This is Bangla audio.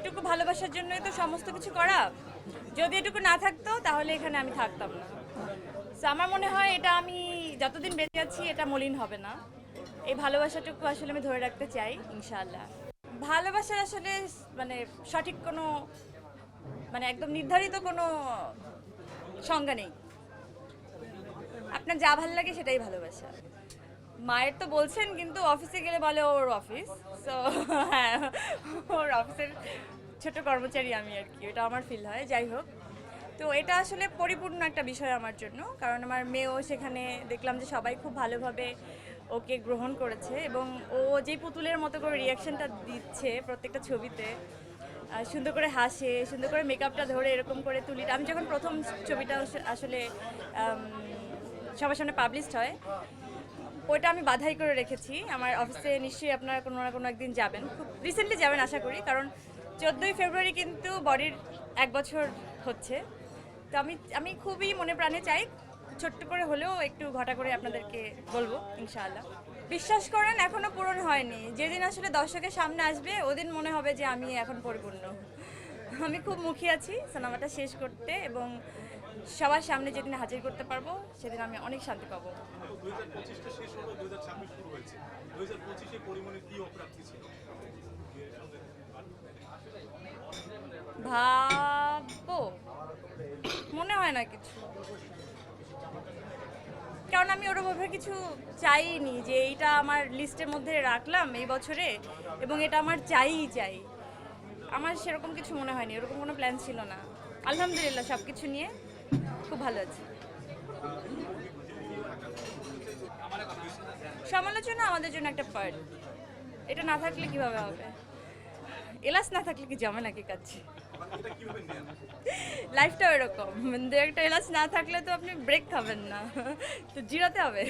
এইটুকু ভালোবাসার জন্যই তো সমস্ত কিছু করা। যদি এটুকু না থাকতো তাহলে এখানে আমি থাকতাম না। তো আমার মনে হয় এটা আমি যতদিন বেঁচে আছি এটা মলিন হবে না। এই ভালোবাসাটুকু আসলে আমি ধরে রাখতে চাই ইনশাআল্লাহ। ভালোবাসার আসলে মানে সঠিক কোনো মানে একদম নির্ধারিত কোনো সংজ্ঞা নেই। আপনার যা ভালো লাগে সেটাই ভালোবাসা। মায়ের তো বলছেন, কিন্তু অফিসে গেলে বলে ওর অফিস। সো হ্যাঁ, ওর অফিসের ছোট কর্মচারী আমি আর কি, এটা আমার ফিল হয়। যাই হোক, তো এটা আসলে পরিপূর্ণ একটা বিষয় আমার জন্য, কারণ আমার মেয়েও সেখানে দেখলাম যে সবাই খুব ভালোভাবে ওকে গ্রহণ করেছে এবং ও যে পুতুলের মতো করে রিয়াকশনটা দিচ্ছে প্রত্যেকটা ছবিতে, সুন্দর করে হাসে, সুন্দর করে মেকআপটা ধরে এরকম করে তুলি। আমি যখন প্রথম ছবিটা আসলে সবার সামনে পাবলিশড হয়, ওইটা আমি বাধাই করে রেখেছি। আমার অফিসে নিশ্চয়ই আপনারা কোনো না কোনো একদিন যাবেন, খুব রিসেন্টলি যাবেন আশা করি, কারণ 14ই ফেব্রুয়ারি কিন্তু বডির 1 বছর হচ্ছে। তো আমি আমি খুবই মনে প্রাণে চাই ছোট্ট করে হলেও একটু ঘটা করে আপনাদেরকে বলবো ইনশাআল্লাহ। বিশ্বাস করেন এখনো পূরণ হয়নি। যেদিন আসলে দর্শকের সামনে আসবে ওদিন মনে হবে যে আমি এখন পরিপূর্ণ। আমি খুব মুখিয়ে আছি সিনেমাটা শেষ করতে এবং সবার সামনে যেদিন হাজির করতে পারবো সেদিন আমি অনেক শান্তি পাবো। 2025টা শেষ হলো, 2026 শুরু হয়েছে। 2025 এ পরিমণির কি অপ্রাপ্তি ছিল? ভাববো, মনে হয় না কিছু, কারণ আমি ওরকমভাবে কিছু চাইনি যে এইটা আমার লিস্টের মধ্যে রাখলাম এই বছরে এবং এটা আমার চাই। আমার সেরকম কিছু মনে হয়নি, এরকম কোনো প্ল্যান ছিল না। আলহামদুলিল্লাহ সব কিছু নিয়ে খুব ভালো আছি। সমালোচনা আমাদের জন্য একটা পার্ট, এটা না থাকলে কিভাবে হবে? এলাস না থাকলে কি জমে নাকি কাছে? লাইফটাও এরকম, দু একটা এলাচ না থাকলে তো আপনি ব্রেক খাবেন না, তো জিরাতে হবে।